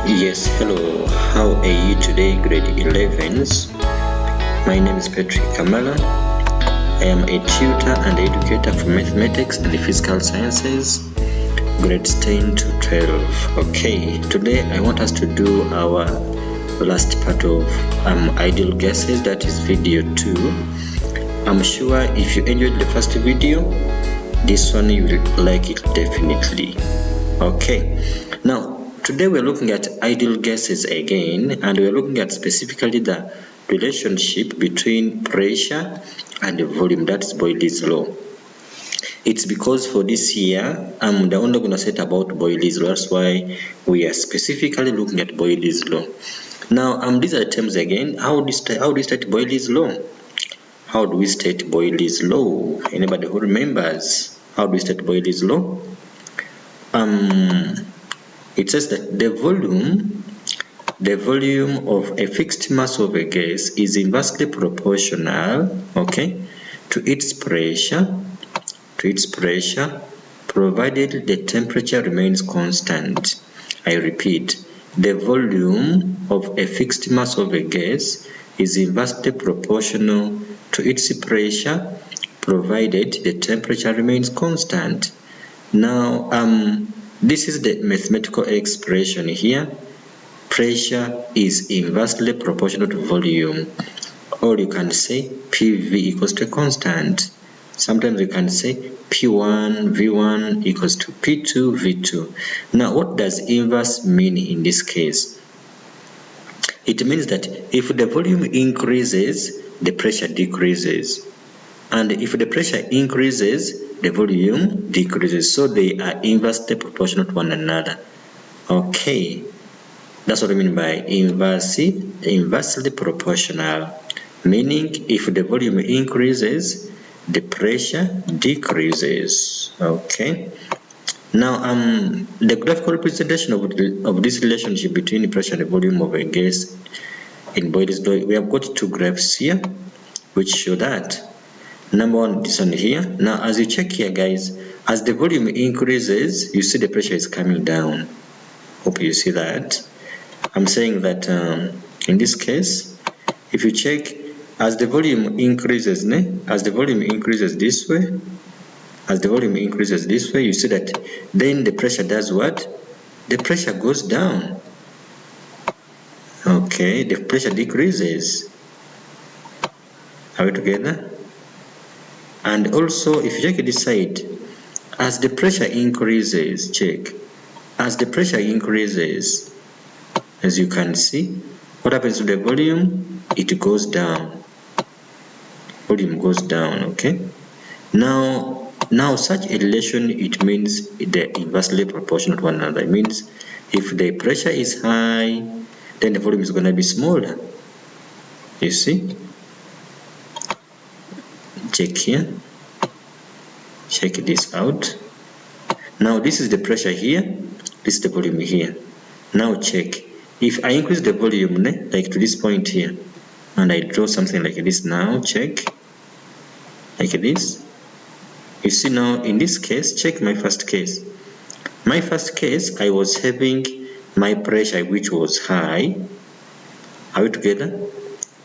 Yes, hello, how are you today, grade 11s? My name is Patrick Kamala. I am a tutor and educator for mathematics and physical sciences, grades 10 to 12. Okay, today I want us to do our last part of ideal guesses, that is video 2. I'm sure if you enjoyed the first video, this one you will like it definitely. Okay, now today we're looking at ideal gases again, and we're looking at specifically the relationship between pressure and volume. That's Boyle's law. It's because for this year I'm only going to set about Boyle's law. That's why we are specifically looking at Boyle's law. Now these are the terms again. How do we state Boyle's law? How do we state Boyle's law? Anybody who remembers how do we state Boyle's law? It says that the volume of a fixed mass of a gas is inversely proportional, okay, to its pressure, provided the temperature remains constant. I repeat, the volume of a fixed mass of a gas is inversely proportional to its pressure, provided the temperature remains constant. Now, this is the mathematical expression here. Pressure is inversely proportional to volume. Or you can say PV equals to a constant. Sometimes you can say P1 V1 equals to P2 V2. Now, what does inverse mean in this case? It means that if the volume increases, the pressure decreases. And if the pressure increases, the volume decreases. So they are inversely proportional to one another. Okay, that's what I mean by inversely proportional. Meaning if the volume increases, the pressure decreases. Okay. Now the graphical representation of this relationship between pressure and the volume of a gas in Boyle's law, we have got two graphs here which show that. Number one, this one here. Now as you check here, guys, as the volume increases, you see the pressure is coming down. Hope you see that. I'm saying that in this case, if you check, as the volume increases, as the volume increases this way, you see that then the pressure does what? The pressure goes down. Okay, the pressure decreases. Are we together? And also, if you check this side, as the pressure increases, as the pressure increases, as you can see, what happens to the volume? It goes down. Volume goes down, okay? Now such a relation, it means they're inversely proportional to one another. It means if the pressure is high, then the volume is going to be smaller. You see? Check here. Check this out. Now this is the pressure here. This is the volume here. Now check. If I increase the volume, like to this point here, and I draw something like this now, check. Like this. You see now in this case, check my first case. My first case, I was having my pressure which was high. Are we together?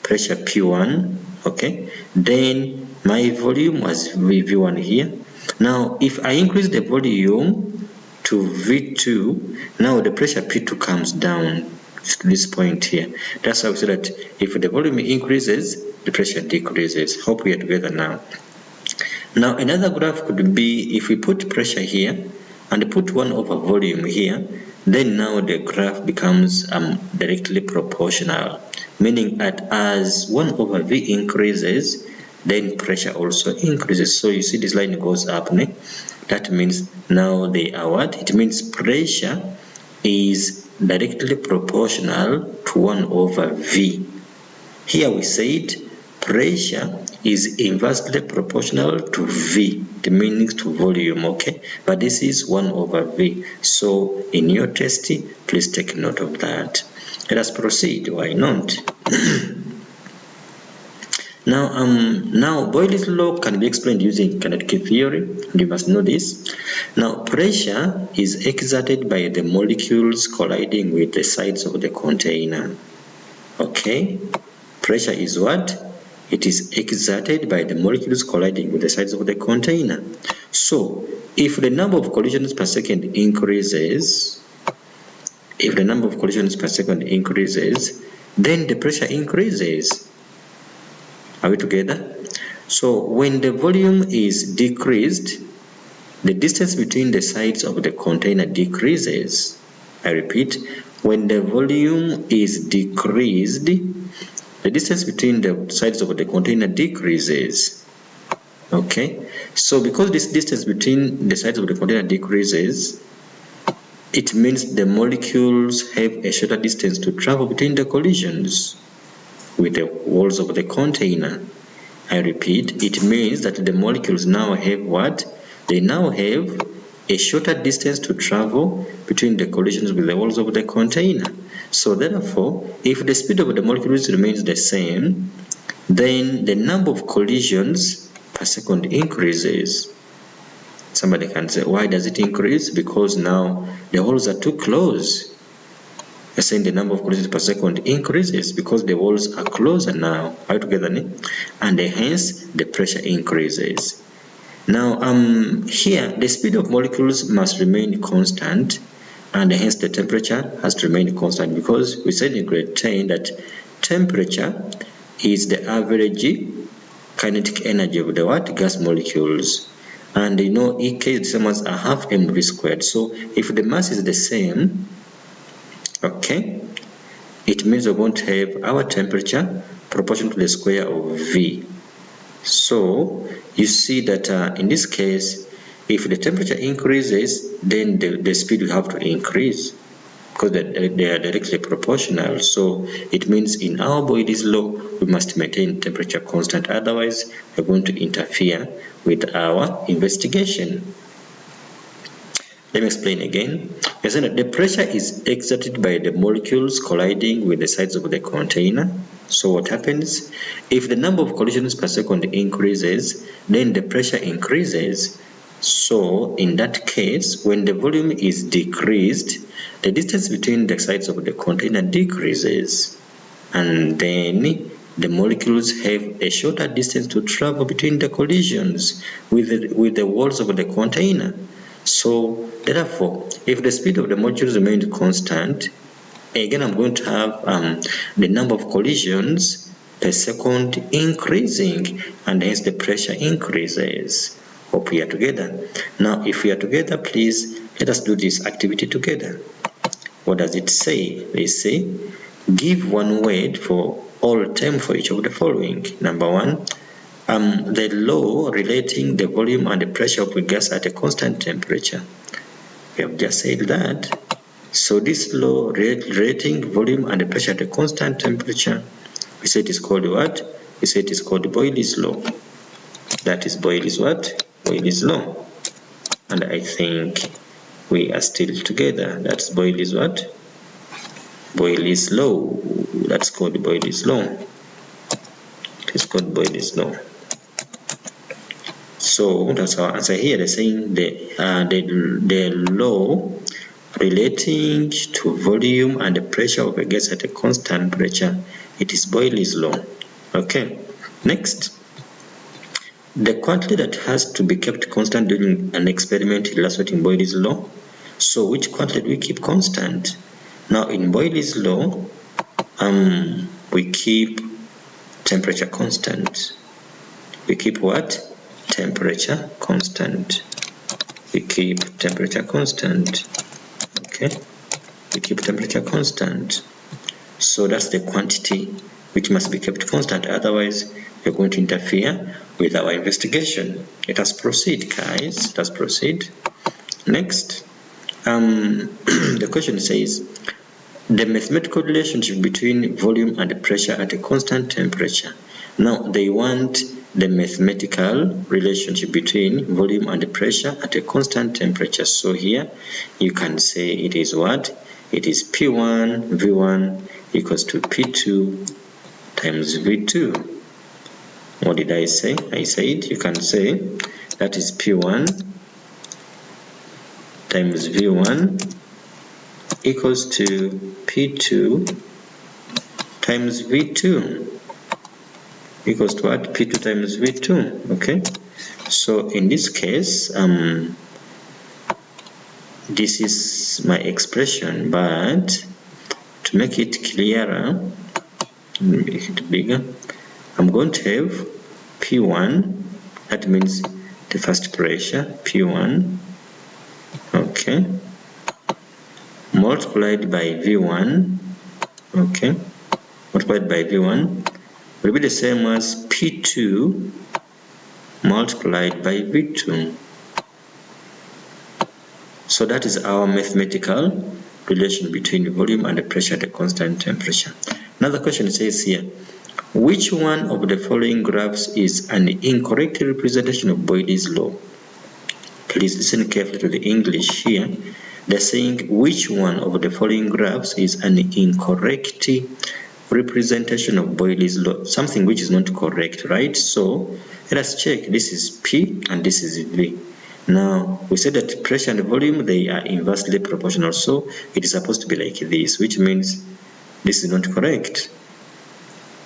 Pressure P1, okay? Then my volume was V1 here. Now if I increase the volume to V2, now the pressure P2 comes down to this point here. That's how we say that if the volume increases, the pressure decreases. Hope we are together now. Now another graph could be if we put pressure here and put 1 over volume here, then now the graph becomes directly proportional, meaning that as 1 over V increases, then pressure also increases. So you see this line goes up. That means now they are what? It means pressure is directly proportional to 1 over V. Here we said pressure is inversely proportional to V, the meaning to volume, okay? But this is 1 over V. So in your test, please take note of that. Let us proceed. Why not? Now Boyle's law can be explained using kinetic theory, and you must know this. Now, pressure is exerted by the molecules colliding with the sides of the container. Okay, pressure is what? It is exerted by the molecules colliding with the sides of the container. So, if the number of collisions per second increases, then the pressure increases. Are we together? So when the volume is decreased, the distance between the sides of the container decreases. I repeat, when the volume is decreased, the distance between the sides of the container decreases. Okay, so because this distance between the sides of the container decreases, it means the molecules have a shorter distance to travel between the collisions with the walls of the container. I repeat, it means that the molecules now have what? They now have a shorter distance to travel between the collisions with the walls of the container. So therefore, if the speed of the molecules remains the same, then the number of collisions per second increases. Somebody can say, why does it increase? Because now the walls are too close. You're saying the number of collisions per second increases because the walls are closer now. Are you together? And hence the pressure increases. Now here the speed of molecules must remain constant, and hence the temperature has to remain constant, because we said in grade 10 that temperature is the average kinetic energy of the gas molecules. And you know EK is the same as a half mv squared. So if the mass is the same, okay, it means we're going to have our temperature proportional to the square of V. So you see that in this case, if the temperature increases, then the speed will have to increase, because they are directly proportional. So it means in our Boyle's law, we must maintain temperature constant, otherwise we're going to interfere with our investigation. Let me explain again. The pressure is exerted by the molecules colliding with the sides of the container. So what happens? If the number of collisions per second increases, then the pressure increases. So in that case, when the volume is decreased, the distance between the sides of the container decreases. And then the molecules have a shorter distance to travel between the collisions with the walls of the container. So therefore, if the speed of the molecules remains constant, again I'm going to have the number of collisions per second increasing, and hence the pressure increases. Hope we are together. Now if we are together, please let us do this activity together. What does it say? They say, give one word for all term for each of the following. Number one, the law relating the volume and the pressure of a gas at a constant temperature. We have just said that. So this law relating volume and the pressure at a constant temperature, we said is called what? We said it's called Boyle's law. That is Boyle's what? Boyle's law. And I think we are still together. That's Boyle's what? Boyle's law. That's called Boyle's law. It's called Boyle's law. So that's our answer here. They're saying the law relating to volume and the pressure of a gas at a constant temperature, it is Boyle's law. Okay, next, the quantity that has to be kept constant during an experiment illustrating Boyle's law. So which quantity do we keep constant? Now in Boyle's law, we keep temperature constant. We keep what? Temperature constant. We keep temperature constant. Okay, we keep temperature constant. So that's the quantity which must be kept constant, otherwise we're going to interfere with our investigation. Let us proceed, guys. Let us proceed. Next, the question says, the mathematical relationship between volume and pressure at a constant temperature. Now they want the mathematical relationship between volume and pressure at a constant temperature. So here you can say it is what? It is P1 V1 equals to P2 times V2. What did I say? I said you can say that is P1 times V1 equals to P2 times V2 equals to what? P2 times V2. Okay, so in this case, this is my expression, but to make it clearer, make it bigger, I'm going to have P1, that means the first pressure, P1, okay, multiplied by V1, okay, multiplied by V1 will be the same as P2 multiplied by V2. So that is our mathematical relation between volume and the pressure at a constant temperature. Another question says here, which one of the following graphs is an incorrect representation of Boyle's law? Please listen carefully to the English here. They're saying which one of the following graphs is an incorrect representation of Boyle's law, something which is not correct, right? So let us check. This is P and this is V. Now we said that pressure and volume, they are inversely proportional, so it is supposed to be like this, which means this is not correct.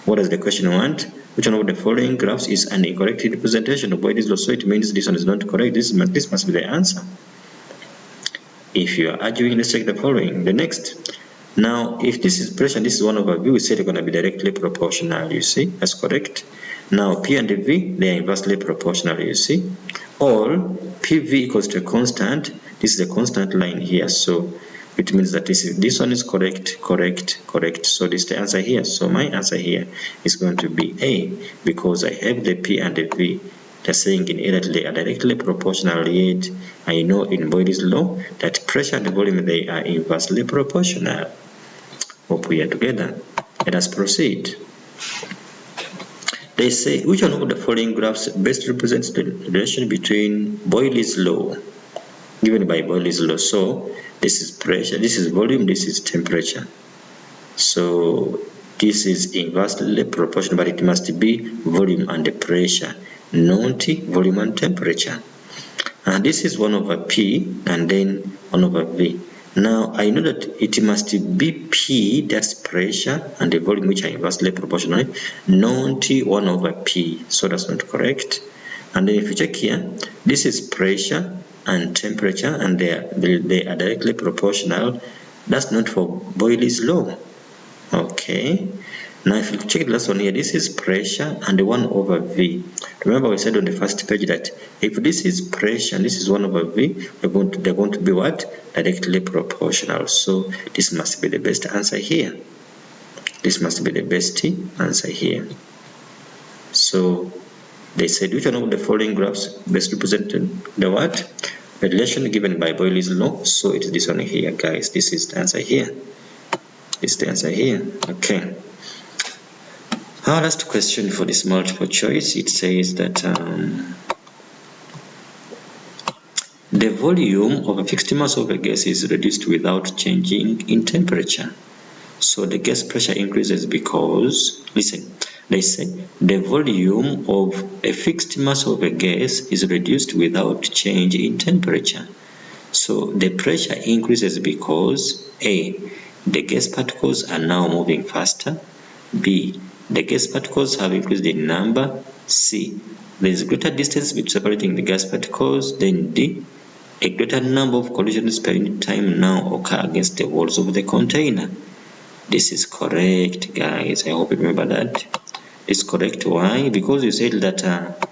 What does the question want? Which one of the following graphs is an incorrect representation of Boyle's law? So it means this one is not correct. This must be the answer. If you are arguing, let's check the following. The next. Now, if this is pressure and this is 1 over V, we said they're going to be directly proportional, you see. That's correct. Now, P and V, they are inversely proportional, you see. Or PV equals to a constant. This is a constant line here, so it means that this one is correct, correct, correct. So this is the answer here. So my answer here is going to be A, because I have the P and the V. They're saying in A that they are directly proportional, yet I know in Boyle's law that pressure and volume, they are inversely proportional. Hope we are together. Let us proceed. They say, which one of the following graphs best represents the relation between Boyle's law, given by Boyle's law? So this is pressure, this is volume, this is temperature. So this is inversely proportional, but it must be volume and the pressure, not volume and temperature. And this is 1 over P and then 1 over V. Now I know that it must be P, that's pressure, and the volume, which are inversely proportional, not 1 over P. So that's not correct. And then if you check here, this is pressure and temperature, and they are directly proportional. That's not for Boyle's law. Okay. Now if you check the last one here, this is pressure and 1 over V. Remember we said on the first page that if this is pressure and this is 1 over V, they're going to be what? Directly proportional. So this must be the best answer here. This must be the best answer here. So they said, which one of the following graphs best represented the what? The relation given by Boyle's law. So it's this one here, guys. This is the answer here. This is the answer here. Okay. Our last question for this multiple choice, it says that the volume of a fixed mass of a gas is reduced without changing in temperature. So the gas pressure increases because, listen, they say the volume of a fixed mass of a gas is reduced without change in temperature. So the pressure increases because A, the gas particles are now moving faster, B, the gas particles have increased in number, C, there is greater distance between separating the gas particles, then D, a greater number of collisions per unit time now occur against the walls of the container. This is correct, guys. I hope you remember that. It's correct. Why? Because you said that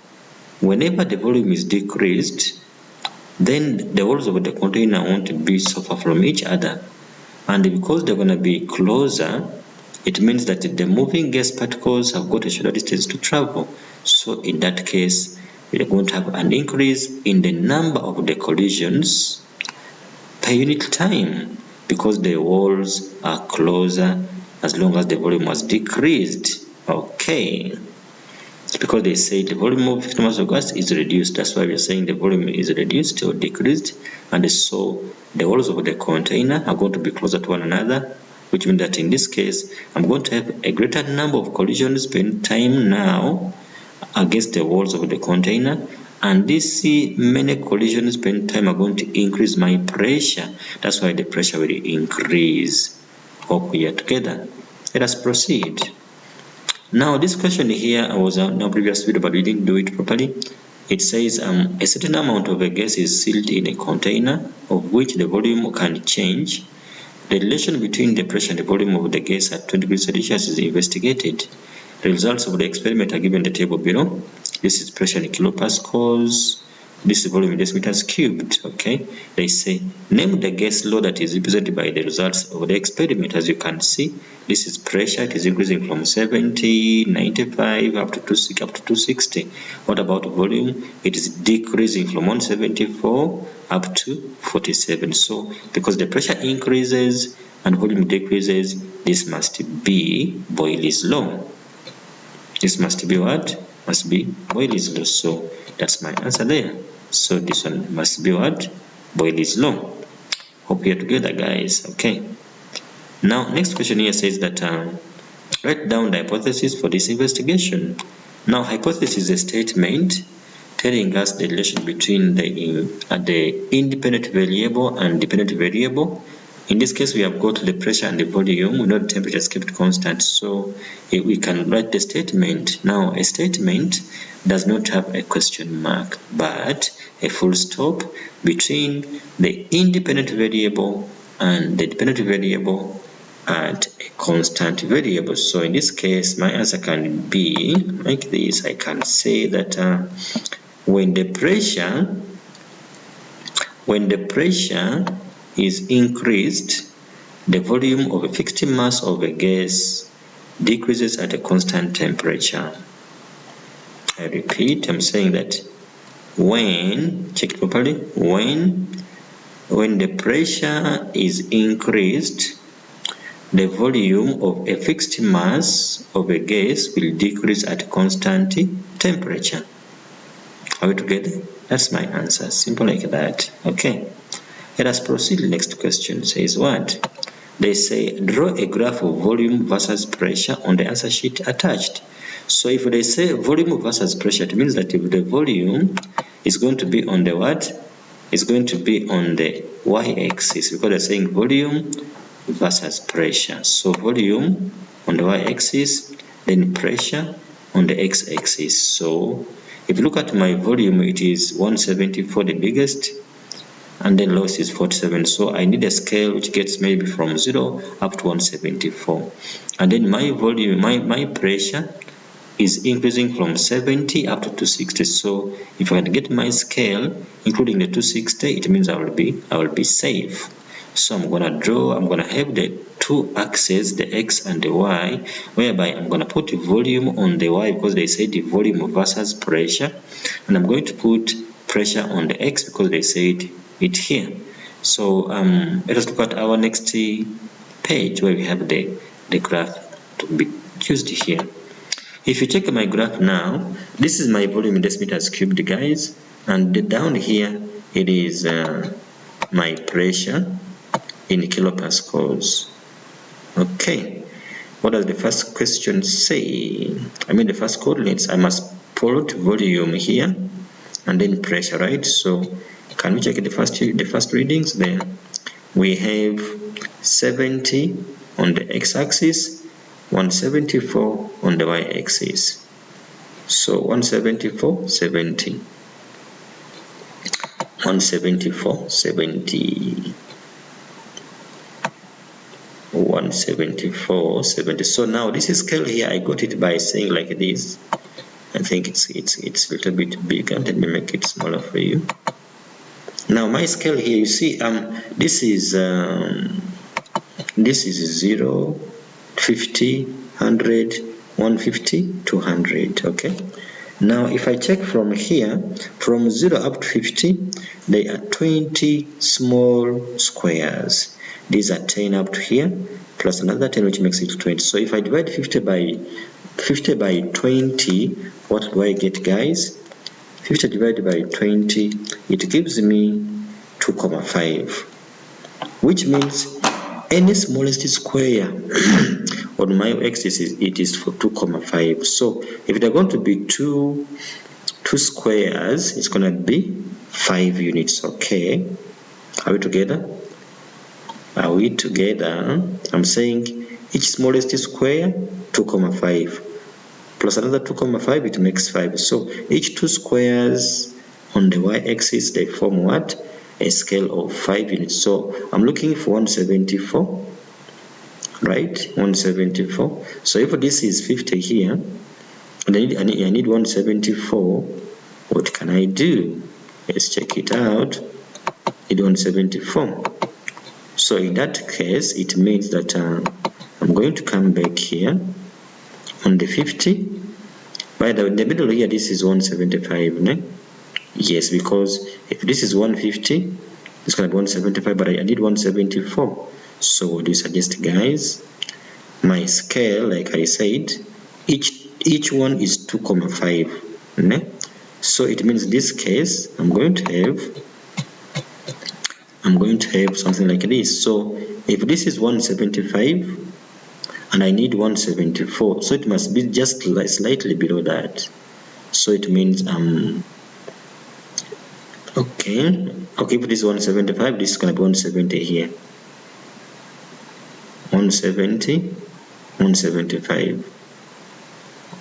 whenever the volume is decreased, then the walls of the container won't be so far from each other. And because they're going to be closer, it means that the moving gas particles have got a shorter distance to travel. So in that case, we're going to have an increase in the number of the collisions per unit time because the walls are closer as long as the volume was decreased. Okay. It's because they say the volume of fixed mass of gas is reduced. That's why we're saying the volume is reduced or decreased. And so the walls of the container are going to be closer to one another, which means that in this case, I'm going to have a greater number of collisions per time now against the walls of the container, and these many collisions per time are going to increase my pressure. That's why the pressure will increase. Hope we are together. Let us proceed. Now this question here, I was in a previous video but we didn't do it properly. It says a certain amount of a gas is sealed in a container of which the volume can change. The relation between the pressure and the volume of the gas at 20 degrees Celsius is investigated. The results of the experiment are given in the table below. This is pressure in kilopascals. This is volume in decimeters cubed. Okay, they say name the gas law that is represented by the results of the experiment. As you can see, this is pressure. It is increasing from 70, 95 up to 260. What about volume? It is decreasing from 174 up to 47. So because the pressure increases and volume decreases, this must be Boyle's law. This must be what? Must be Boyle's law. So that's my answer there. So this one must be what? Boyle's law. Hope you're together, guys. Okay. Now, next question here says that write down the hypothesis for this investigation. Now, hypothesis is a statement telling us the relation between the independent variable and dependent variable. In this case, we have got the pressure and the volume. We know the temperature is kept constant, so we can write the statement. Now, a statement does not have a question mark, but a full stop between the independent variable and the dependent variable at a constant variable. So in this case, my answer can be like this. I can say that when the pressure is increased, the volume of a fixed mass of a gas decreases at a constant temperature. I repeat, I'm saying that when, check it properly, when the pressure is increased, the volume of a fixed mass of a gas will decrease at a constant temperature. Are we together? That's my answer. Simple like that. Okay. Let us proceed. The next question says what? They say draw a graph of volume versus pressure on the answer sheet attached. So if they say volume versus pressure, it means that if the volume is going to be on the what? It's going to be on the y-axis, because they're saying volume versus pressure. So volume on the y-axis, then pressure on the x-axis. So if you look at my volume, it is 174, the biggest, and then lowest is 47. So I need a scale which gets maybe from 0 up to 174. And then my volume, my pressure is increasing from 70 up to 260. So if I can get my scale including the 260, it means I will be safe. So I'm gonna have the two axes, the x and the y, whereby I'm gonna put volume on the y because they said the volume versus pressure, and I'm going to put pressure on the x because they said it here. So let us look at our next page where we have the graph to be used here. If you check my graph now, this is my volume in decimeters cubed, guys, and down here it is my pressure in kilopascals. Okay, what does the first question say? I mean the first coordinates, I must plot volume here and then pressure, right? So can we check the first readings there? We have 70 on the x-axis, 174 on the y-axis. So 174, 70. 174, 70. 174, 70. So now this is scale here, I got it by saying like this. I think it's a little bit bigger. Let me make it smaller for you. Now my scale here, you see, this is 0, 50, 100, 150, 200. Okay. Now if I check from here, from 0 up to 50, there are 20 small squares. These are 10 up to here, plus another 10, which makes it 20. So if I divide 50 by 20, what do I get, guys? 50 divided by 20, it gives me 2,5, which means any smallest square on my axis it is for 2,5. So if they're going to be two squares, it's going to be 5 units. Okay, are we together? Are we together? I'm saying each smallest square 2,5 plus another 2,5, it makes 5. So each two squares on the y-axis, they form what? A scale of 5 units. So I'm looking for 174, right? 174. So if this is 50 here, and I need 174, what can I do? Let's check it out. I need 174. So in that case, it means that I'm going to come back here on the 50. By the way, in the middle here, this is 175, ne? Yes, because if this is 150, it's going to be 175, but I need 174. So what do you suggest, guys? My scale, like I said, each one is 2,5, ne? So it means in this case, I'm going to have something like this. So if this is 175 and I need 174, so it must be just slightly below that. So it means okay, if this is 175, this is going to be 170 here. 170, 175,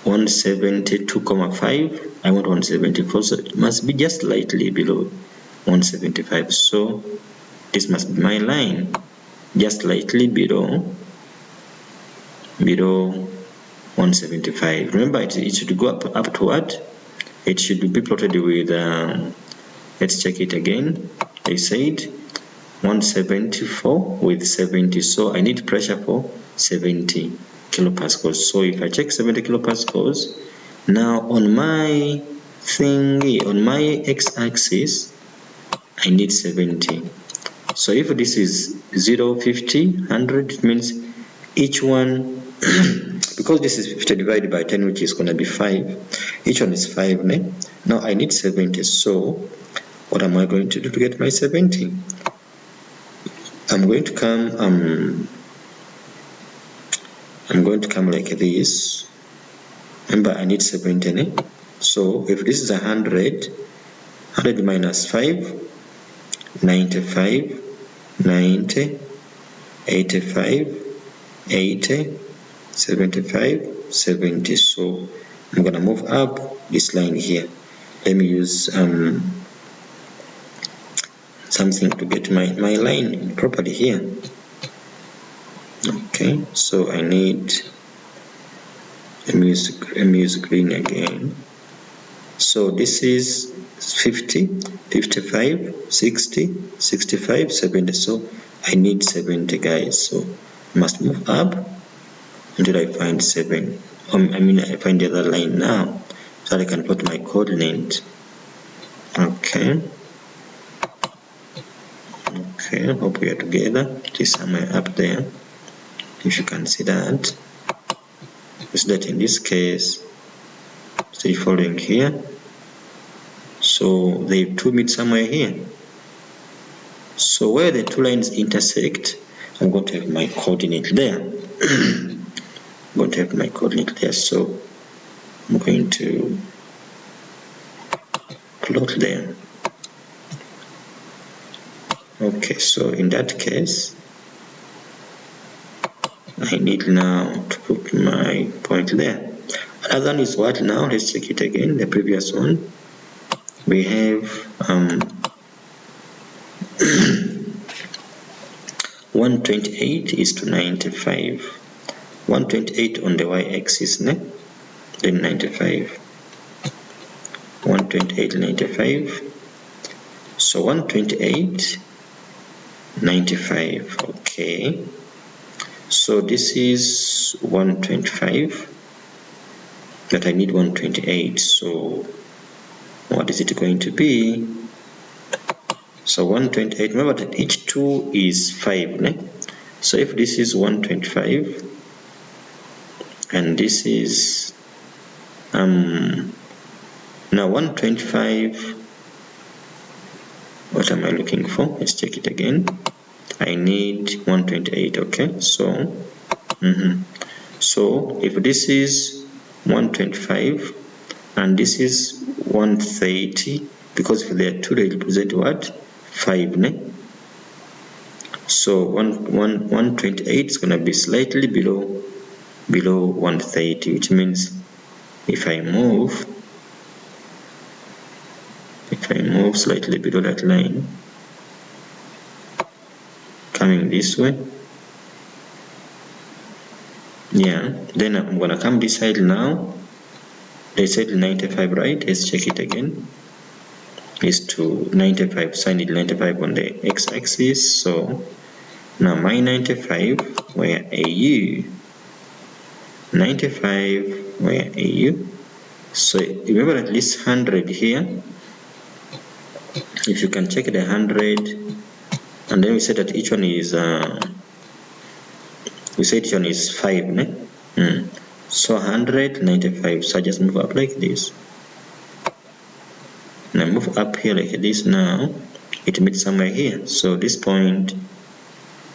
172,5. I want 174, so it must be just slightly below 175. So this must be my line, just slightly below 175. Remember, it should go up to what? It should be plotted with, let's check it again. I said 174 with 70. So I need pressure for 70 kilopascals. So if I check 70 kilopascals, now on my thingy, on my x-axis, I need 70. So if this is 0, 50, 100, it means each one, because this is 50 divided by 10, which is going to be 5, each one is 5, ne? Now I need 70. So what am I going to do to get my 70? I'm going to come like this. Remember, I need 70, ne? So if this is 100 minus 5, 95, 90, 85, 80, 75, 70. So I'm gonna move up this line here. Let me use something to get my line properly here. Okay, so I need, let me use green again. So this is 50, 55, 60, 65, 70. So I need 70, guys. So I must move up until I find 7. I find the other line now, so I can put my coordinate. Okay, hope we are together. It is somewhere up there, if you can see that. Is that in this case, say following here, so they two meet somewhere here. So where the two lines intersect, I'm going to have my coordinate there. I'm going to have my coordinate there, so I'm going to plot there. Okay, so in that case, I need now to put my point there. Another one is what now? Let's check it again, the previous one. We have 128 is to 95. 128 on the y-axis, ne? Then 95. 128, 95. So 128, 95. Okay. So this is 125, but I need 128. So what is it going to be? So 128, remember that each 2 is 5, ne? So if this is 125 and this is now 125, what am I looking for? Let's check it again. I need 128. Okay, so so if this is 125 and this is 130, because if there are two, they represent what? 5, ne? So 128 is going to be slightly below 130, which means if I move slightly below that line, coming this way, yeah, then I'm gonna come this side now. They said 95, right? Let's check it again. Is to 95, so I need 95 on the x-axis. So now my 95, where AU? 95, where AU? So remember at least 100 here. If you can check the 100, and then we said that each one is we said each one is 5, ne? So 195. So I just move up like this. And I move up here like this. Now it meets somewhere here. So this point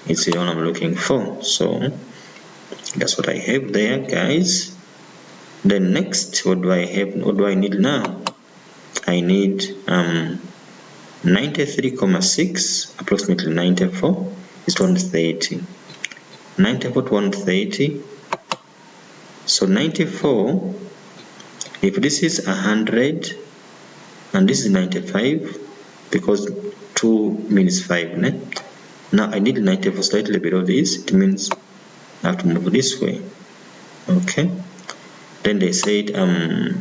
is the one I'm looking for. So that's what I have there, guys. Then next, what do I have? What do I need now? I need 93,6, approximately 94 is 130. 94 to 130. So 94, if this is 100 and this is 95, because 2 means 5, ne? Now I need 94 slightly below this. It means I have to move this way. Okay. Then they said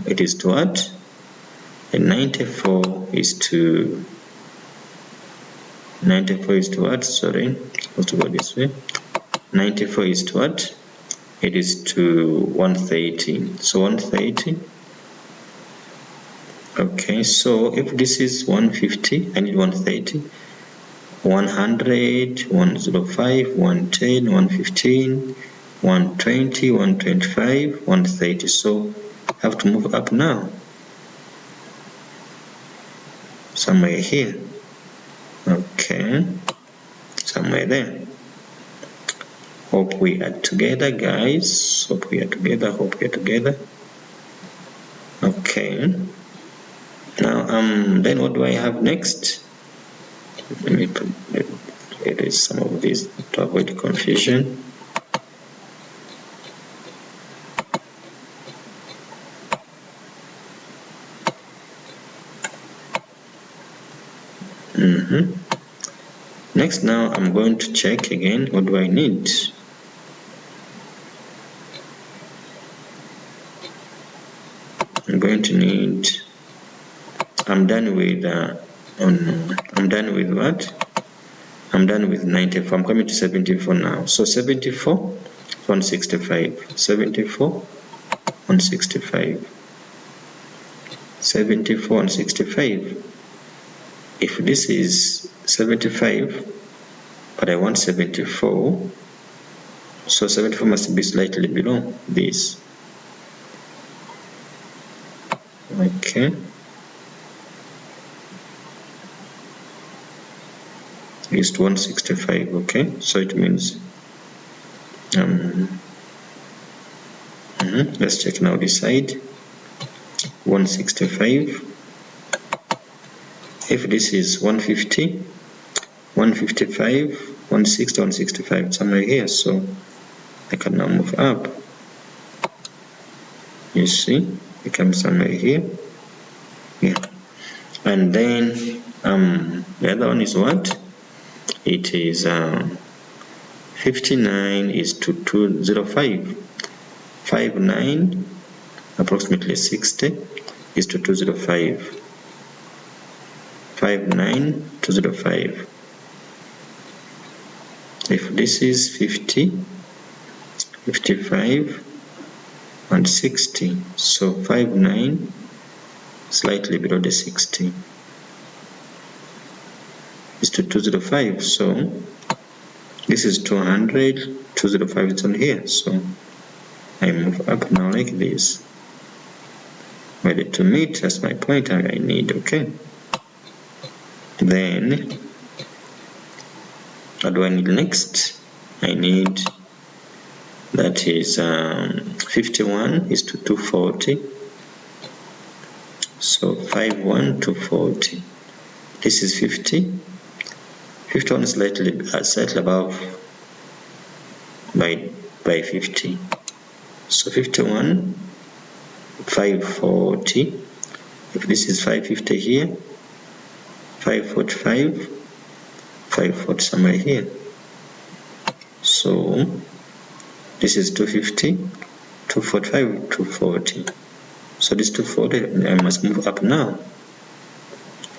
it is to what? And 94 is to what? Sorry, supposed to go this way. 94 is to what? It is to 130. So 130. Okay, so if this is 150, I need 130. 100, 105, 110, 115, 120, 125, 130. So I have to move up now. Somewhere here. Okay. Somewhere there. Hope we are together, guys. Hope we are together. Okay. Now, then what do I have next? Let me erase some of these to avoid confusion. Next, now I'm going to check again. What do I need? I'm going to need. I'm done with what? I'm done with 94. I'm coming to 74 now. So 74, 165. 74, 165. 74, 165. If this is 75, but I want 74, so 74 must be slightly below this. Okay. Is to 165. Okay, so it means let's check now this side. 165. If this is 150, 155, 160, 165, somewhere here, so I can now move up. You see, it comes somewhere here. Yeah. And then the other one is what? It is 59 is to 205. 59 approximately 60 is to 205. 59 205. If this is 50, 55 and 60, so 59 slightly below the 60 is to 205. So this is 200, 205 is on here, so I move up now like this. Ready to meet, that's my point I need. Okay, then What do I need next? I need, that is 51 is to 240. So 51 to 40. This is 50. 51 is slightly above by 50. So 51, 540. If this is 550 here, 545, 540 somewhere here. So this is 250, 245, 240. So this 240, I must move up now,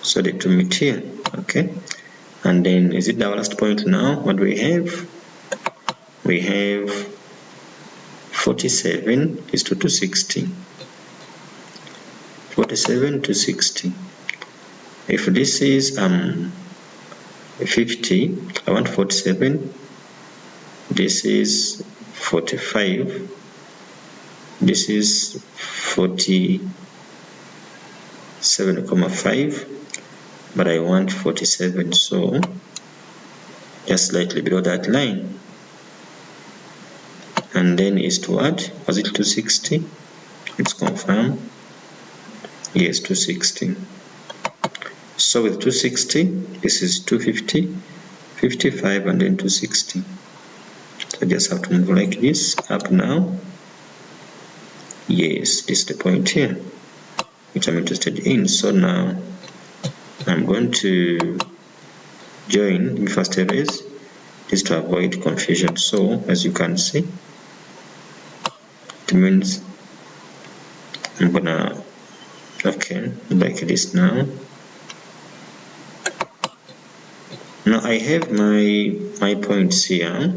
so they to meet here. Okay, and then is it our last point now? What do we have? We have 47 is to 260. 47 to 60. If this is 50, I want 47. This is 45. This is 47.5, but I want 47, so just slightly below that line. And then is to what? Was it 260? Let's confirm. Yes, 260. So with 260, this is 250, 55, and then 260. So I just have to move like this up now. Yes, this is the point here which I'm interested in. So now I'm going to join the first erase this to avoid confusion. So as you can see, it means I'm gonna like this now. Now I have my points here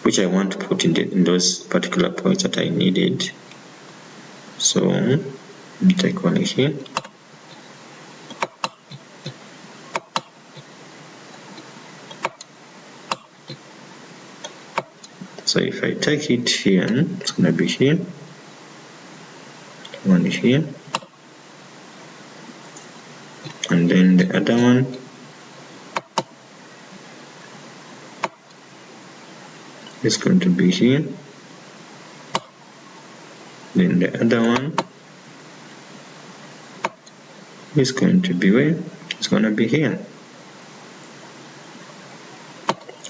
which I want to put in those particular points that I needed. So let me take one here. So if I take it here, it's going to be here, one here, and then the other one is going to be here, then the other one is going to be where? It's going to be here,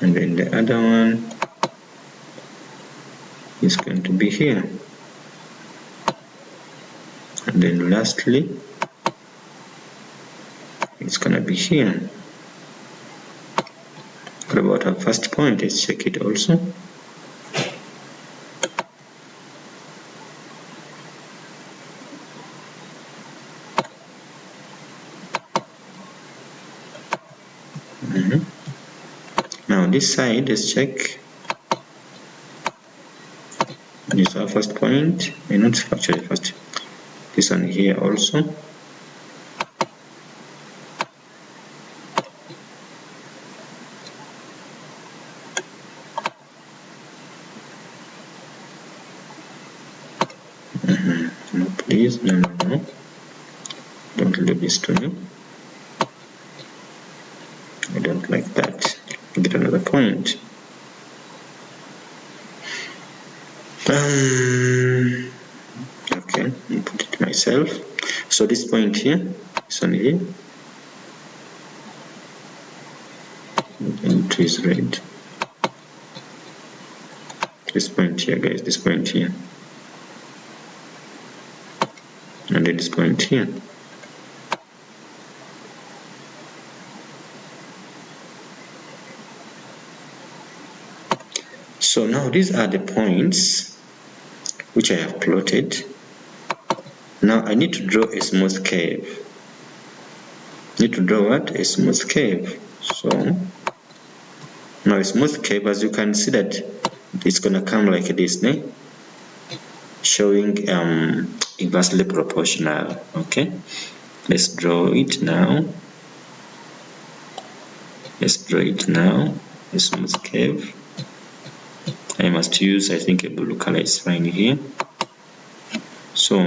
and then the other one is going to be here, and then lastly it's going to be here. What about our first point? Let's check it also. Now this side, let's check. This is our first point, and not actually first. This one here also. No, please, no. Don't do this to me. I don't like that. Get another point. Okay, I'll put it myself. So this point here, this one here, and it is red. This point here, guys, this point here, and then this point here. So now these are the points which I have plotted. Now I need to draw a smooth curve. Need to draw what? A smooth curve. So now a smooth curve, as you can see that it's gonna come like this, né? Showing inversely proportional. Okay, let's draw it now. Let's draw it now. A smooth curve. I must use, I think, a blue color is fine here. So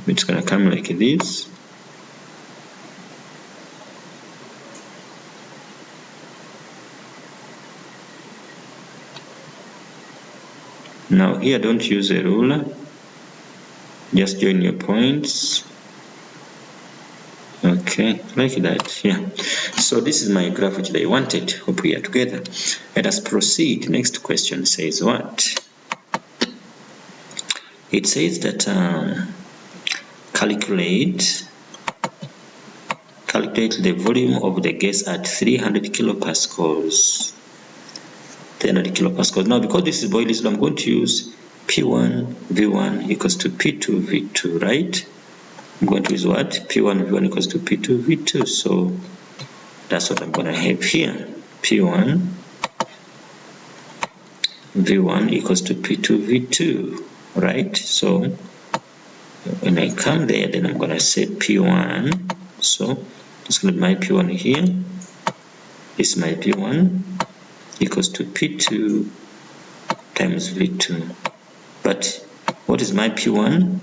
it's gonna come like this. Now here, don't use a ruler, just join your points. Okay, like that. Yeah, so this is my graph which I wanted. Hope we are together. Let us proceed. Next question says what? It says that calculate the volume of the gas at 300 kilopascals. 300 kilopascals. Now, because this is Boyle's law, I'm going to use P1 V1 equals to P2 V2, right? I'm going to use what? P1 V1 equals to P2 V2. So that's what I'm going to have here. P1 V1 equals to P2 V2, right? So when I come there, then I'm going to set P1. So it's going to be my P1 here. This is my P1 equals to P2 times V2. But what is my P1?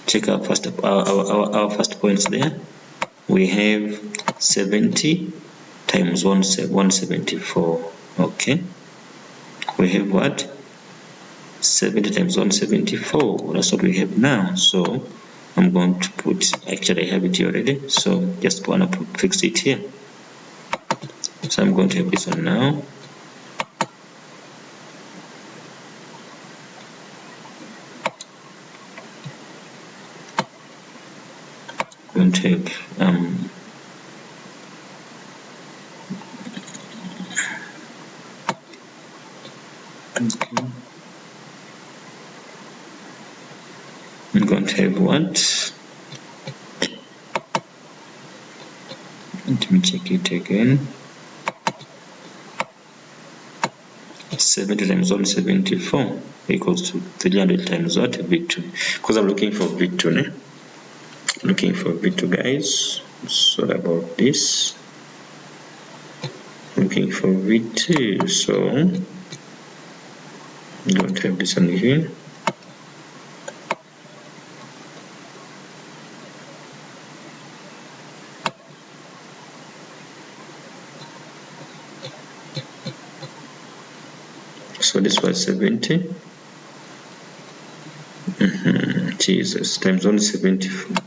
Check our first points there. We have 70 times 174. Okay. We have what? 70 times 174. That's what we have now. So I'm going to put, actually I have it here already. So just want to fix it here. So I'm going to have this one now. I'm going to have okay. I'm going to have what? Let me check it again. 70 times 174 equals to 300 times what? V2. Because I'm looking for V2, né? Looking for V2, guys. Sorry about this. Looking for V2. So I'm going to have this one here. So this was 70. Jesus, times 174.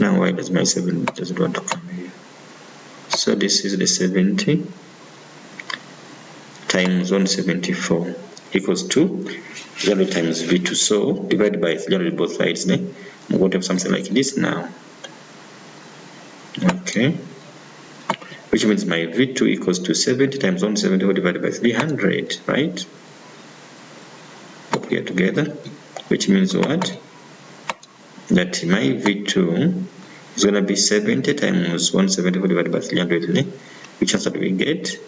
Now why does my 7 doesn't want to come here? So this is the 70 times 174 equals to 300 times V2. So divide by 300 both sides. Then I'm going to have something like this now. Okay. Which means my V2 equals to 70 times 174 divided by 300, right? Hope we are together. Which means what? That my V2 is going to be 70 times 174 divided by 300. Which answer do we get?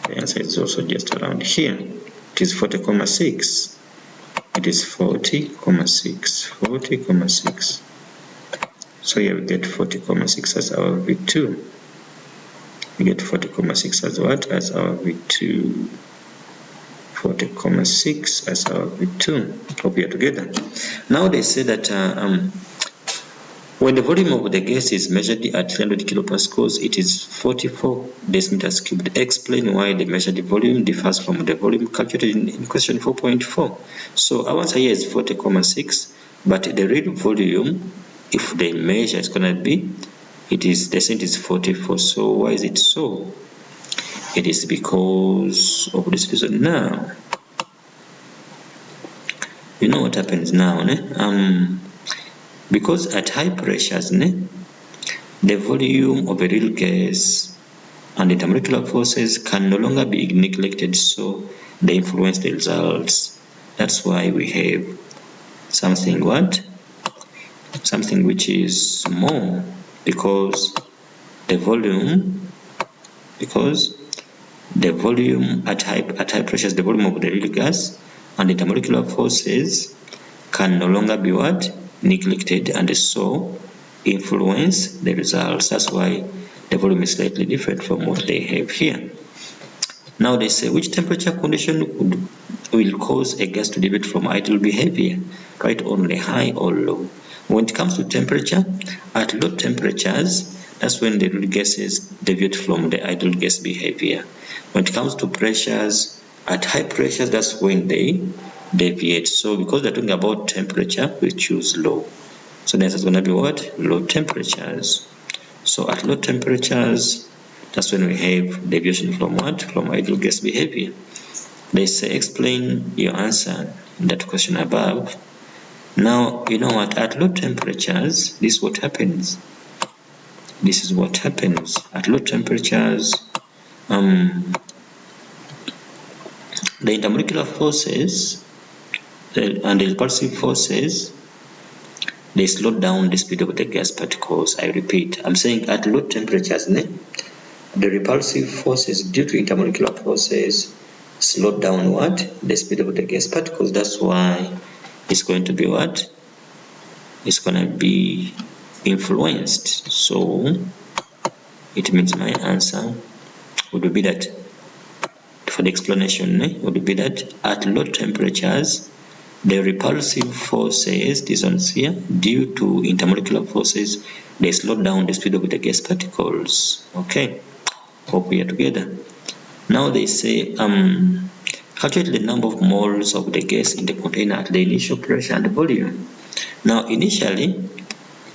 The answer is also just around here. It is 40,6. It is 40,6. 40,6. So here we get 40,6 as our V2. We get 40,6 as what? As our V2. 40,6 as our V2. Hope we are together. Now they say that when the volume of the gas is measured at 300 kilopascals, it is 44 decimeters cubed. Explain why the measured volume differs from the volume calculated in question 4.4. So our answer here is 40,6, but the real volume, if they measure, it's going to be, the cent is 44. So why is it so? It is because of this reason. Now, you know what happens now, né? Because at high pressures, né, the volume of a real gas and intermolecular forces can no longer be neglected, so they influence the results. That's why we have something what? Something which is small, because the volume at high pressures, the volume of the real gas and intermolecular forces can no longer be what? Neglected, and so influence the results. That's why the volume is slightly different from what they have here. Now they say, which temperature condition will cause a gas to deviate from ideal behavior? Right, only high or low. When it comes to temperature, at low temperatures, that's when the real gases deviate from the ideal gas behavior. When it comes to pressures, At high pressures, that's when they deviate. So because they're talking about temperature, we choose low. So the answer is going to be what? Low temperatures. So at low temperatures, that's when we have deviation from what? From ideal gas behavior. They say explain your answer in that question above. Now, you know what? At low temperatures, this is what happens. This is what happens. At low temperatures, the intermolecular forces and the repulsive forces, they slow down the speed of the gas particles. I repeat, I'm saying at low temperatures, the repulsive forces due to intermolecular forces slow down what? The speed of the gas particles. That's why it's going to be what? It's going to be influenced. So it means my answer would be that, for the explanation, would be that at low temperatures, the repulsive forces, these ones here, due to intermolecular forces, they slow down the speed of the gas particles. Okay, hope we are together. Now they say, calculate the number of moles of the gas in the container at the initial pressure and volume. Now, initially,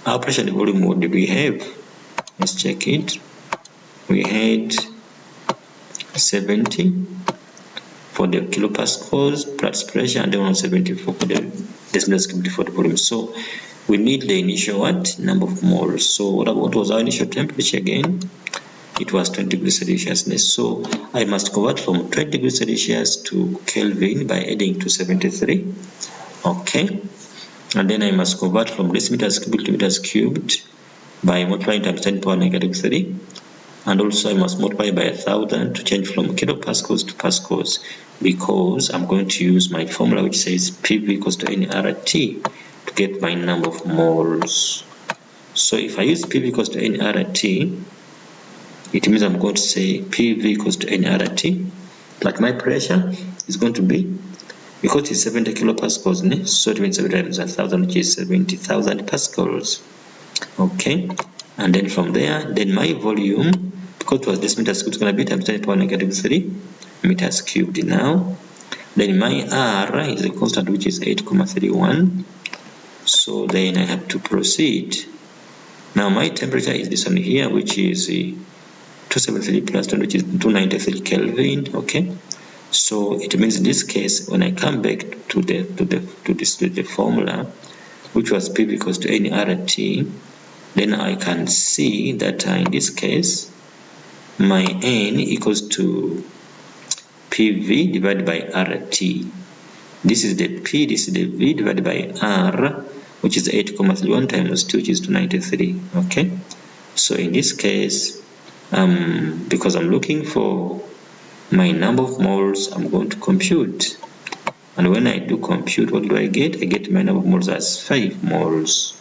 our pressure and volume, what did we have? Let's check it. We had 70 for the kilopascals plus pressure, and then 174 for the decimal cubed for the volume. So we need the initial what? Number of moles. So what was our initial temperature again? It was 20 degrees Celsius. So I must convert from 20 degrees Celsius to Kelvin by adding 273. Okay. And then I must convert from decimeters cubic to meters cubed by multiplying times 10 power negative 3. And also I must multiply by 1000 to change from kilopascals to pascals, because I'm going to use my formula which says PV equals to nRT to get my number of moles. So if I use PV equals to nRT, it means I'm going to say PV equals to nRT, like my pressure is going to be, because it's 70 kilopascals, so it means 7 times 1000, which is 70,000 pascals. Okay, and then from there, then my volume, because it was this meters cubed, it's going to be times 10 power negative 3 meters cubed now. Then my R is a constant which is 8,31. So then I have to proceed. Now my temperature is this one here, which is 273 plus 20, which is 293 Kelvin. Okay, so it means in this case, when I come back to the formula, which was PV equals to nRT, then I can see that in this case, my N equals to PV divided by RT. This is the P, this is the V divided by R, which is 8,31 times 2, which is 293. Okay, so in this case, because I'm looking for my number of moles, I'm going to compute. And when I do compute, what do I get? I get my number of moles as 5 moles.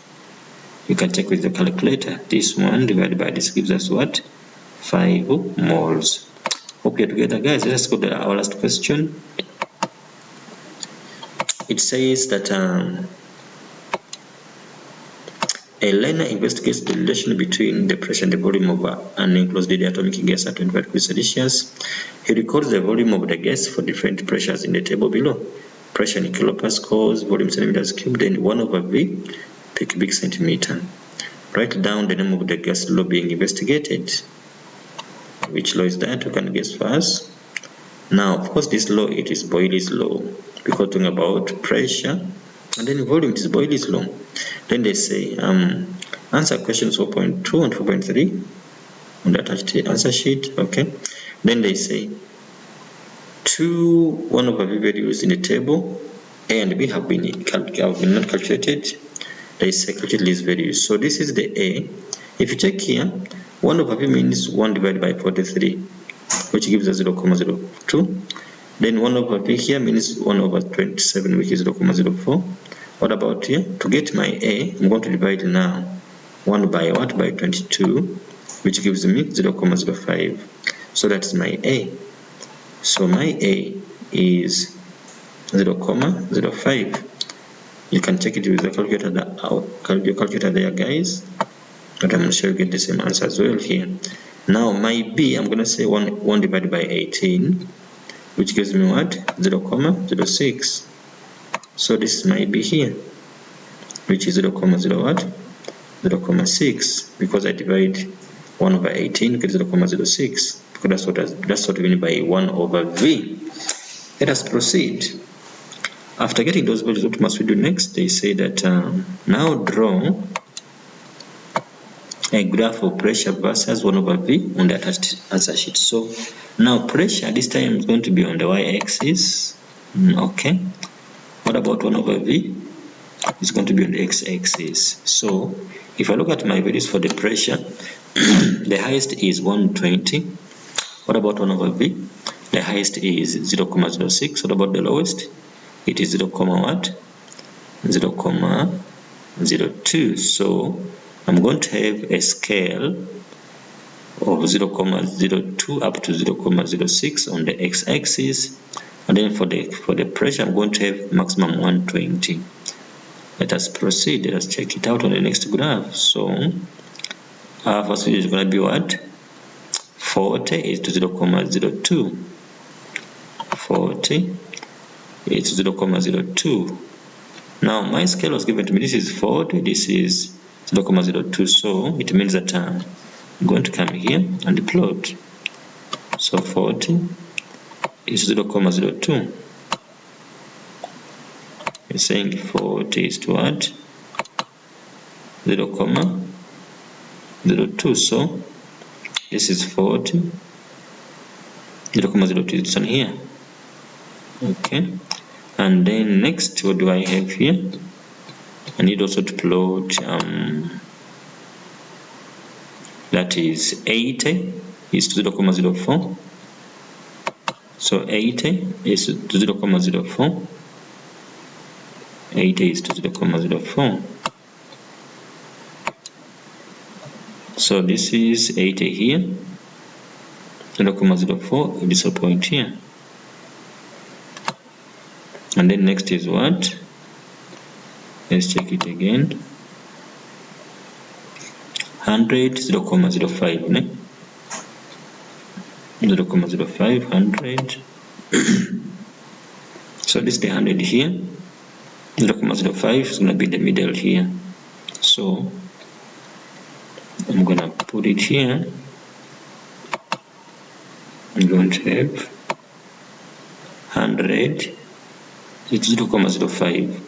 You can check with the calculator. This one divided by this gives us what? 5 moles. Hope you're together, guys. Let's go to our last question. It says that a learner investigates the relation between the pressure and the volume of an enclosed atomic gas at 25 degrees Celsius. He records the volume of the gas for different pressures in the table below. Pressure in kilopascals, volume centimeters cubed, and 1/V per cubic centimeter. Write down the name of the gas law being investigated. Which law is that? You can guess first. Now, of course, this law, it is Boyle's law, because talking about pressure, and then volume, it is Boyle's law. Then they say, answer questions 4.2 and 4.3 on the attached answer sheet. Okay. Then they say, 1/V values in the table A and B have been not calculated. They say calculate these values. So this is the A. If you check here, 1/V means 1 divided by 43, which gives us 0,02. Then 1/V here means 1/27, which is 0,04. What about here? To get my A, I'm going to divide now 1 by what? By 22, which gives me 0,05. So that's my A. So my A is 0,05. You can check it with the calculator there, guys. But I'm sure you get the same answer as well here. Now my B, I'm going to say 1 divided by 18, which gives me what? 0.06. So this might be here, which is 0.06, because I divide 1 over 18 gets 0.06, because that's what we mean by 1 over v. Let us proceed. After getting those values, what must we do next? They say that now draw a graph of pressure versus 1 over v on the attached answer sheet. So now pressure this time is going to be on the y-axis. Okay. What about 1 over v? It's going to be on the x-axis. So if I look at my values for the pressure, the highest is 120. What about 1 over v? The highest is 0.06. What about the lowest? It is 0.02. So I'm going to have a scale of 0.02 up to 0.06 on the x-axis, and then for the pressure I'm going to have maximum 120. Let us proceed. Let us check it out on the next graph. So our first value is going to be what? 40 is to 0.02. 40 is to 0.02. Now my scale was given to me. This is 40. This is 0.02. So it means that I'm going to come here and plot. So 40 is 0.02. It's saying 40 is to what? 0.02. So this is 40. 0.02 is on here. Okay. And then next, what do I have here? I need also to plot that is 80 is to 0.04. So 80 is to 0.04. 80 is to 0.04. So this is 80 here, 0.04 in this point here. And then next is what? Let's check it again. 100, 0.05, ne? 0.05, 100. So this is the 100 here. 0.05 is going to be in the middle here. So I'm going to put it here. I'm going to have 100. It's 0.05.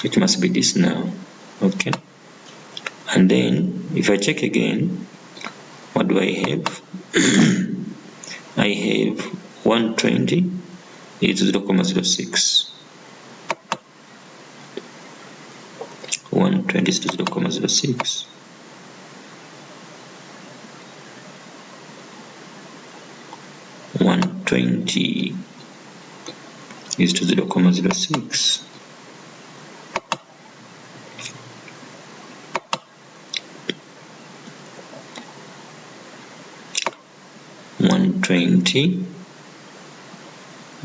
It must be this now. Okay. And then if I check again, what do I have? I have 120. It's 0.06. 120 is to 0.06. 120 is to 0.06. 120,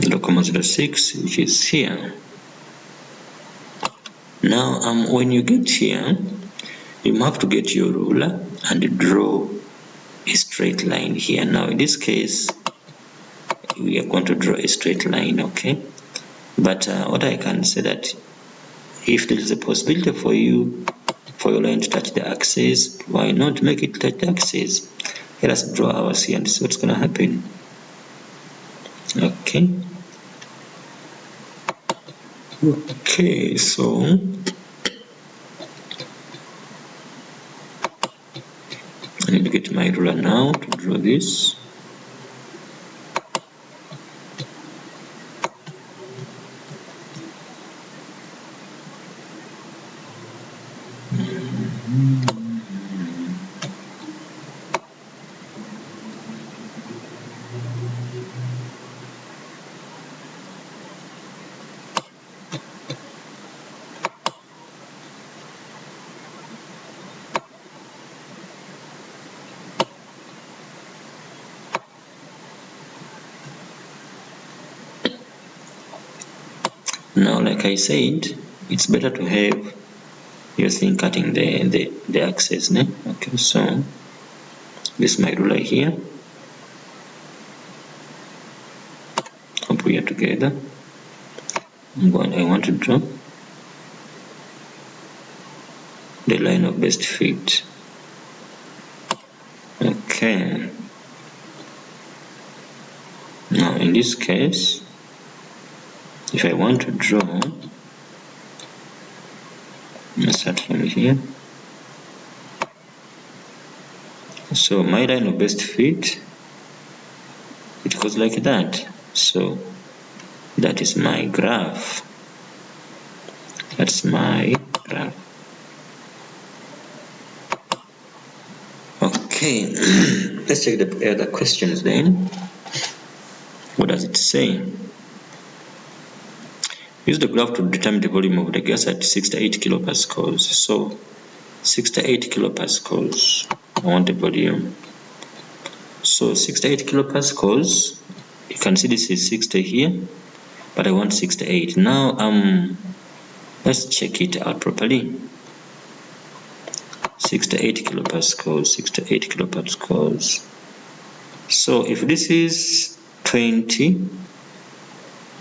0.06, which is here. Now, when you get here, you have to get your ruler and draw a straight line here. Now, in this case, we are going to draw a straight line, okay? But what I can say that if there is a possibility for your line to touch the axis, why not make it touch the axis? Let us draw ours here and see what's going to happen. Okay. Okay, so I need to get my ruler now to draw this. Now, like I said, it's better to have your thing cutting the axis, ne? Okay, so this is my ruler here. together. I want to draw the line of best fit. Okay. Now in this case, if I want to draw, let's start from here. So my line of best fit, it goes like that. So that is my graph. That's my graph. Okay, let's check the other questions then. What does it say? Use the graph to determine the volume of the gas at 68 kilopascals. So 68 kilopascals, I want the volume. So 68 kilopascals, you can see this is 60 here, but I want 68. Now let's check it out properly. 68 kilopascals, 68 kilopascals. So if this is 20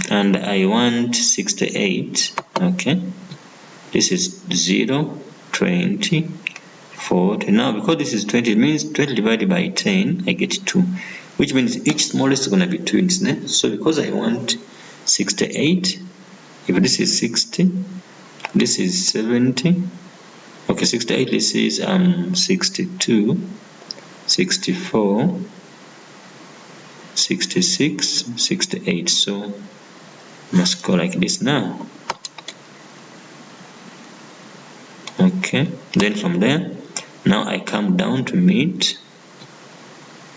and I want 68, okay, this is 0, 20, 40. Now because this is 20, it means 20 divided by 10, I get 2, which means each smallest is going to be 2, isn't it? So because I want 68, if this is 60, this is 70, okay, 68, this is 62, 64, 66, 68. So must go like this now. Okay, then from there, now I come down to meet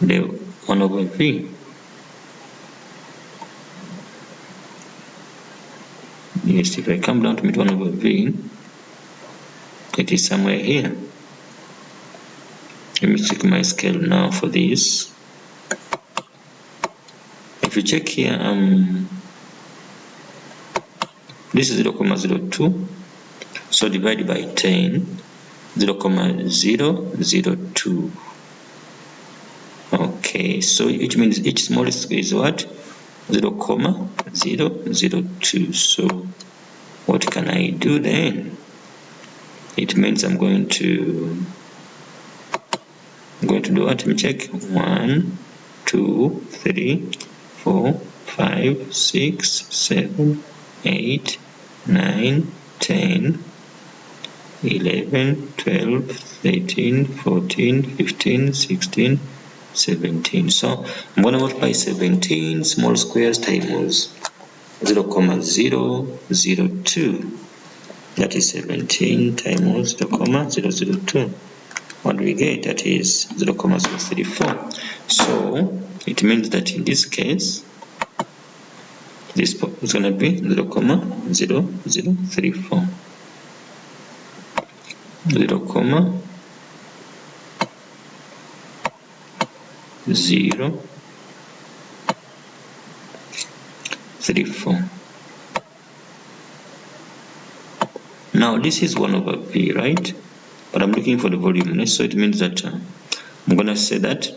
the 1 over V. Yes, if I come down to meet 1 over V, it is somewhere here. Let me check my scale now for this. If you check here, this is 0.02, so divided by 10, 0.002. Okay, so which means each smallest is what? 0.002. So what can I do then? It means I'm going to do what? Let me check. 1, 2, 3, 4, 5, 6, 7, 8, 9, 10, 11, 12, 13, 14, 15, 16, 17. So I'm going to multiply 17 small squares times 0.002. That is 17 times 0.002. What do we get? That is 0.034. So it means that in this case, this is going to be 0.0034. 0.034. Now this is 1 over V, right? But I'm looking for the volume, so it means that I'm going to say that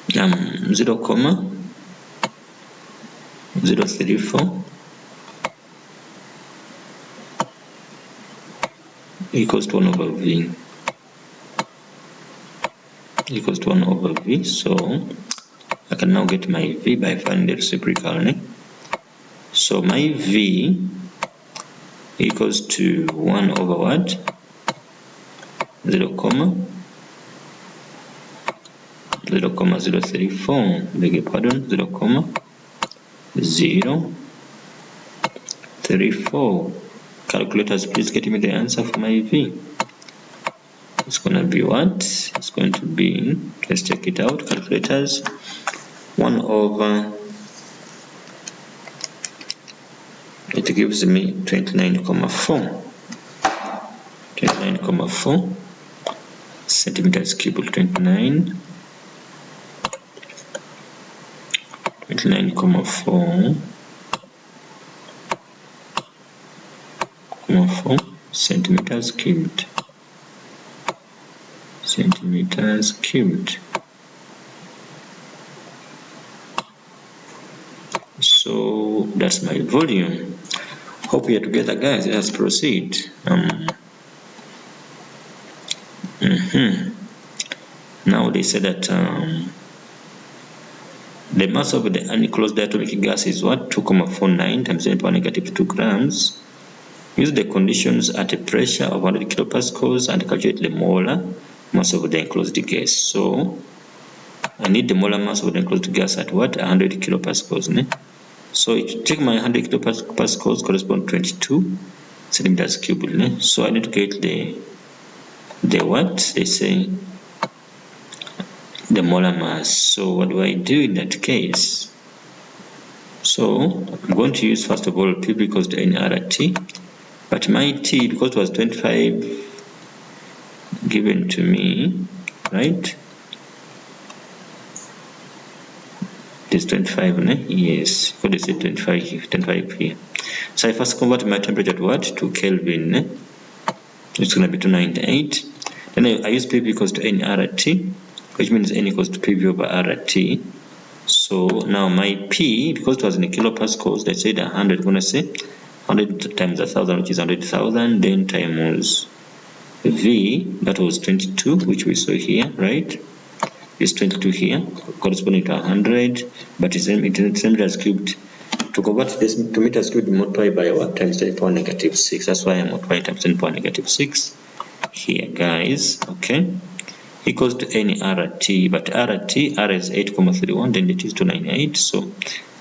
0.034 equals to 1 over V. Equals to 1 over V. So I can now get my V by finding the reciprocal. So my V equals to 1 over what? 0.034. Beg your pardon, 0.034. Calculators, please get me the answer for my V. It's going to be what? It's going to be, let's check it out, calculators, 1 over, it gives me 29.4. 29.4 centimeters cubed. 29.4 centimeters cubed. That's my volume. Hope we are together, guys. Let's proceed. Now they say that the mass of the unenclosed diatomic gas is what? 2,49 times 10 to the power negative 2 grams. Use the conditions at a pressure of 100 kilopascals and calculate the molar mass of the enclosed gas. So I need the molar mass of the enclosed gas at what? 100 kilopascals. Ne? So take my 100 kilopascals correspond to 22 centimeters cubed. Ne? So I need to get the what? They say the molar mass. So what do I do in that case? So I'm going to use first of all P equals to nRT, but my T, because it was 25 given to me, right? This 25, ne? Yes, what is it? 25 here. So I first convert my temperature to what? To Kelvin. Ne? It's going to be 298. Then I use P equals to nRT, which means N equals to PV over RT. So now my P, because it was in kilopascals, let's say 100, I'm going to say 100 times 1,000, which is 100,000, then times V, that was 22, which we saw here, right? It's 22 here, corresponding to 100, but it's meters cubed. To convert this to meters cubed, multiply by what? Times 10 to the power negative 6. That's why I'm multiplying times 10 to the power negative 6 here, guys. Okay. Equals to nRT, but RT, R is 8,31, then it is 298. So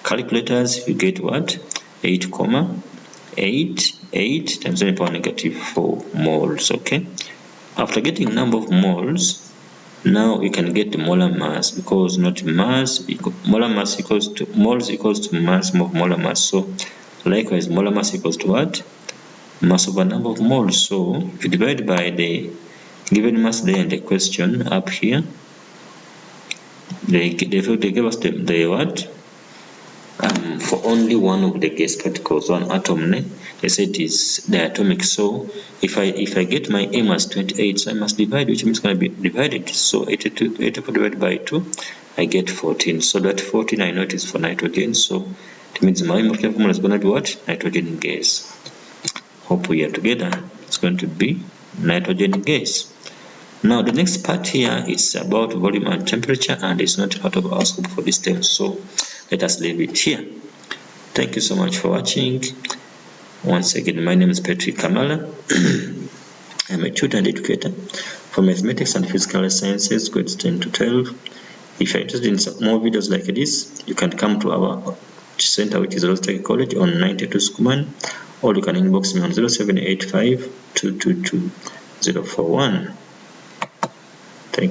calculators, you get what? 8,88 times 10 to the power negative 4 moles. Okay. After getting number of moles, now we can get the molar mass, because not mass, molar mass equals to moles equals to mass of molar mass. So likewise, molar mass equals to what? Mass over number of moles. So if you divide by the given mass there in the question up here, they gave us the what? For only one of the gas particles, one atom, they said it is diatomic. So if I get my M as 28, so I must divide, which means it's going to be divided. So 84 divided by 2, I get 14. So that 14 I know it is for nitrogen. So it means my molecular formula is going to be what? Nitrogen gas. Hope we are together. It's going to be nitrogen gas. Now the next part here is about volume and temperature, and it's not part of our scope for this term, so let us leave it here. Thank you so much for watching. Once again, my name is Patrick Kamala. I'm a tutor and educator for mathematics and physical sciences, grades 10 to 12. If you're interested in some more videos like this, you can come to our center, which is Rostec College on 92 Skuman, or you can inbox me on 0785 222 041.